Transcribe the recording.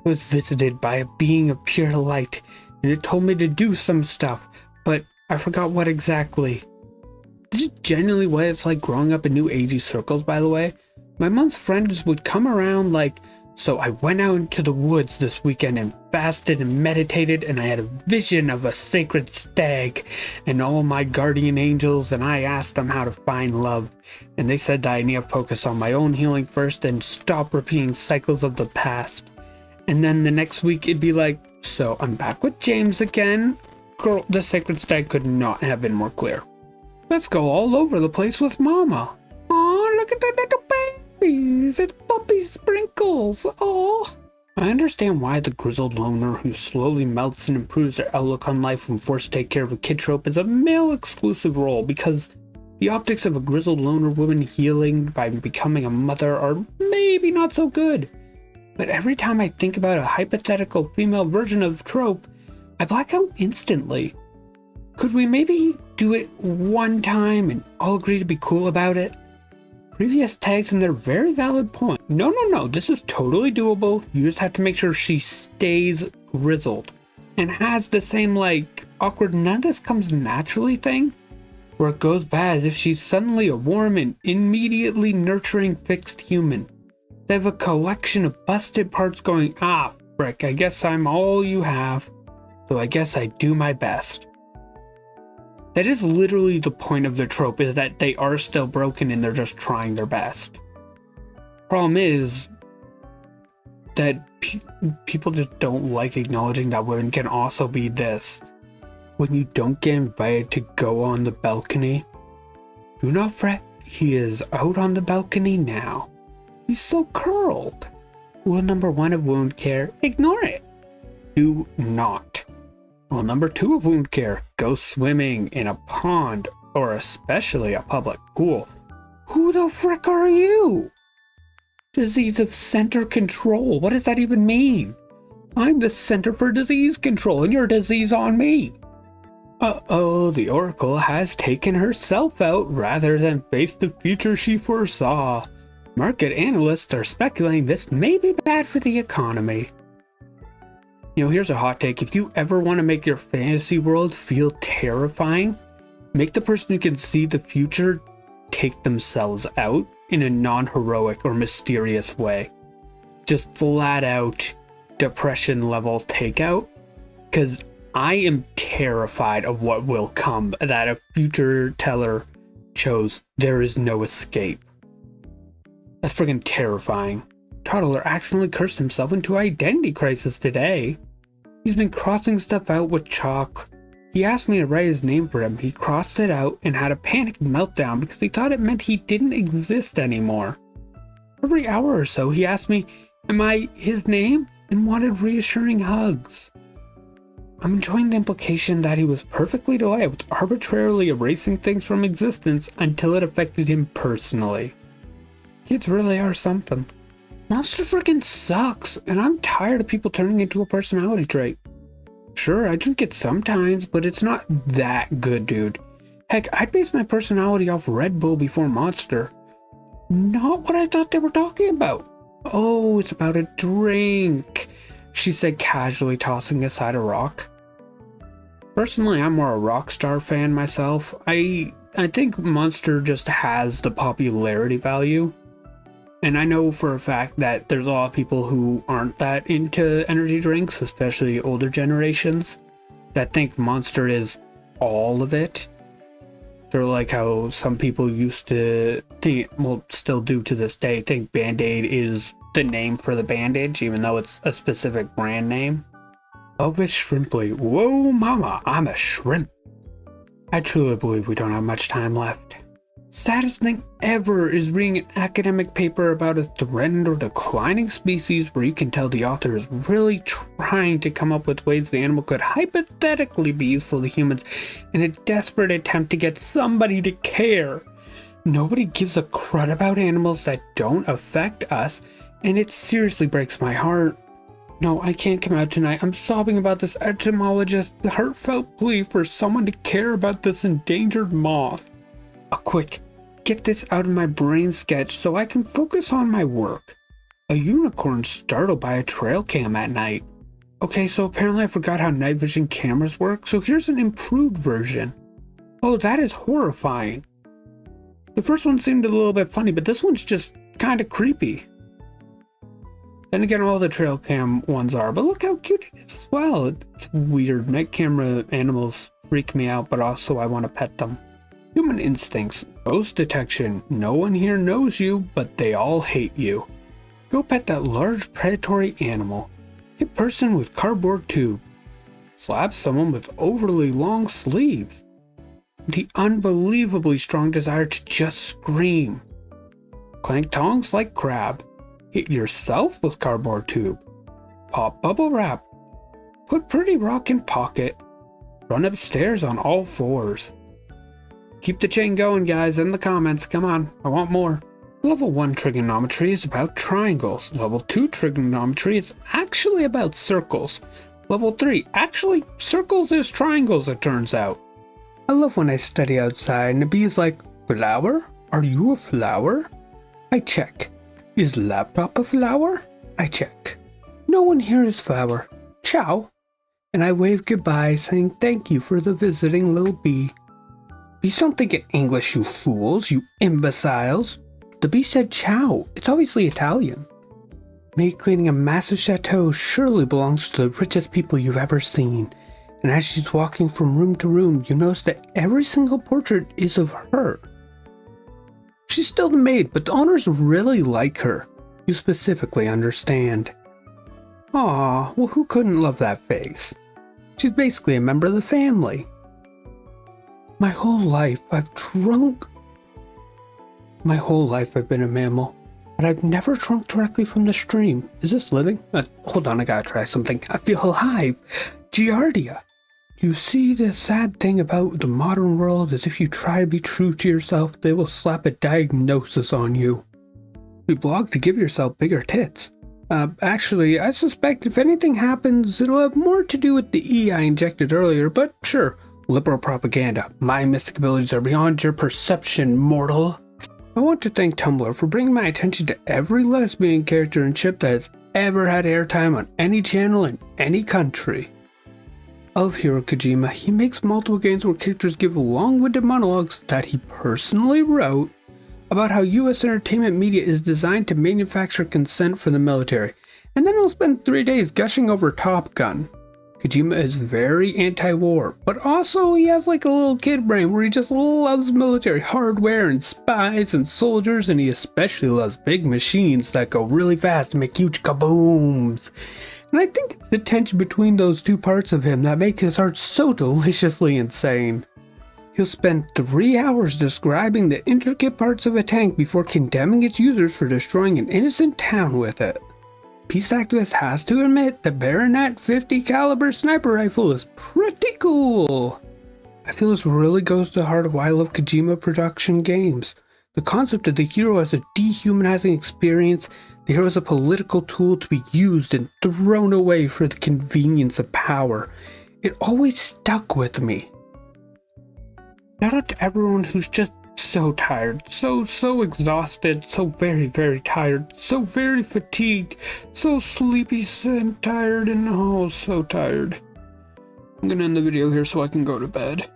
I was visited by a being of pure light, and it told me to do some stuff, but I forgot what exactly. This is genuinely what it's like growing up in New Agey circles, by the way. My mom's friends would come around like, so I went out into the woods this weekend and fasted and meditated, and I had a vision of a sacred stag and all my guardian angels, and I asked them how to find love. And they said that I need to focus on my own healing first and stop repeating cycles of the past. And then the next week it'd be like, so I'm back with James again. Girl, the sacred stag could not have been more clear. Let's go all over the place with Mama. Oh, look at the little babies. It's puppy sprinkles. Oh. I understand why the grizzled loner who slowly melts and improves their outlook on life when forced to take care of a kid trope is a male-exclusive role, because the optics of a grizzled loner woman healing by becoming a mother are maybe not so good. But every time I think about a hypothetical female version of trope, I black out instantly. Could we maybe do it one time and all agree to be cool about it? Previous tags and their very valid point. No, this is totally doable. You just have to make sure she stays grizzled and has the same like awkward none of this comes naturally thing, where it goes bad if she's suddenly a warm and immediately nurturing fixed human. They have a collection of busted parts going, frick, I guess I'm all you have, so I guess I do my best. That is literally the point of the trope, is that they are still broken and they're just trying their best. Problem is that people just don't like acknowledging that women can also be this. When you don't get invited to go on the balcony, do not fret, he is out on the balcony now. He's so curled. Rule number 1 of wound care, ignore it. Do not. Rule number 2 of wound care, go swimming in a pond or especially a public pool. Who the frick are you? Disease of center control, what does that even mean? I'm the Center for Disease Control and you're disease on me. Uh-oh, the Oracle has taken herself out rather than face the future she foresaw. Market analysts are speculating this may be bad for the economy. You know, here's a hot take. If you ever want to make your fantasy world feel terrifying, make the person who can see the future take themselves out in a non-heroic or mysterious way. Just flat out depression level takeout. Because I am terrified of what will come, that a future teller chose there is no escape. That's friggin' terrifying. Toddler accidentally cursed himself into identity crisis today. He's been crossing stuff out with chalk. He asked me to write his name for him. He crossed it out and had a panicked meltdown because he thought it meant he didn't exist anymore. Every hour or so, he asked me, am I his name? And wanted reassuring hugs. I'm enjoying the implication that he was perfectly delighted with arbitrarily erasing things from existence until it affected him personally. Kids really are something. Monster freaking sucks, and I'm tired of people turning into a personality trait. Sure, I drink it sometimes, but it's not that good, dude. Heck, I'd base my personality off Red Bull before Monster. Not what I thought they were talking about. Oh, it's about a drink, she said casually, tossing aside a rock. Personally, I'm more a Rockstar fan myself. I think Monster just has the popularity value. And I know for a fact that there's a lot of people who aren't that into energy drinks, especially older generations, that think Monster is all of it. They're like how some people used to think, well, still do to this day, think Band-Aid is the name for the bandage, even though it's a specific brand name. Elvis Shrimply. Whoa, mama, I'm a shrimp. I truly believe we don't have much time left. Saddest thing ever is reading an academic paper about a threatened or declining species where you can tell the author is really trying to come up with ways the animal could hypothetically be useful to humans in a desperate attempt to get somebody to care. Nobody gives a crud about animals that don't affect us, and it seriously breaks my heart. No, I can't come out tonight. I'm sobbing about this entomologist's heartfelt plea for someone to care about this endangered moth. A quick, get this out of my brain sketch so I can focus on my work. A unicorn startled by a trail cam at night. Okay, so apparently I forgot how night vision cameras work, so here's an improved version. Oh, that is horrifying. The first one seemed a little bit funny, but this one's just kind of creepy. Then again, all the trail cam ones are, but look how cute it is as well. It's weird. Night camera animals freak me out, but also I want to pet them. Human instincts, ghost detection. No one here knows you, but they all hate you. Go pet that large predatory animal. Hit person with cardboard tube. Slap someone with overly long sleeves. The unbelievably strong desire to just scream. Clank tongs like crab. Hit yourself with cardboard tube. Pop bubble wrap. Put pretty rock in pocket. Run upstairs on all fours. Keep the chain going, guys, in the comments. Come on, I want more. Level 1 trigonometry is about triangles. Level 2 trigonometry is actually about circles. Level 3, actually, circles is triangles, it turns out. I love when I study outside and a bee is like, flower? Are you a flower? I check. Is laptop a flower? I check. No one here is flower. Ciao. And I wave goodbye, saying thank you for the visiting little bee. Bees don't think in English, you fools, you imbeciles. The bee said ciao. It's obviously Italian. Maid cleaning a massive chateau surely belongs to the richest people you've ever seen. And as she's walking from room to room, you notice that every single portrait is of her. She's still the maid, but the owners really like her. You specifically understand. Aw, well, who couldn't love that face? She's basically a member of the family. My whole life I've been a mammal, but I've never drunk directly from the stream. Is this living? Hold on, I gotta try something. I feel alive. Giardia. You see, the sad thing about the modern world is if you try to be true to yourself, they will slap a diagnosis on you. You blog to give yourself bigger tits. Actually, I suspect if anything happens, it'll have more to do with the E I injected earlier, but sure, liberal propaganda. My mystic abilities are beyond your perception, mortal. I want to thank Tumblr for bringing my attention to every lesbian character and ship that has ever had airtime on any channel in any country. I love Hiro Kojima. He makes multiple games where characters give long-winded monologues that he personally wrote about how US entertainment media is designed to manufacture consent for the military, and then he'll spend 3 days gushing over Top Gun. Kojima is very anti-war, but also he has like a little kid brain where he just loves military hardware and spies and soldiers, and he especially loves big machines that go really fast and make huge kabooms. And I think it's the tension between those two parts of him that makes his art so deliciously insane. He'll spend 3 hours describing the intricate parts of a tank before condemning its users for destroying an innocent town with it. Peace activist has to admit the Baronet 50 caliber sniper rifle is pretty cool. I feel this really goes to the heart of why I love Kojima production games. The concept of the hero as a dehumanizing experience, the hero as a political tool to be used and thrown away for the convenience of power. It always stuck with me. Shout out to everyone who's just so tired, so exhausted, so very tired, so very fatigued, so sleepy and tired, and oh, so tired. I'm gonna end the video here so I can go to bed.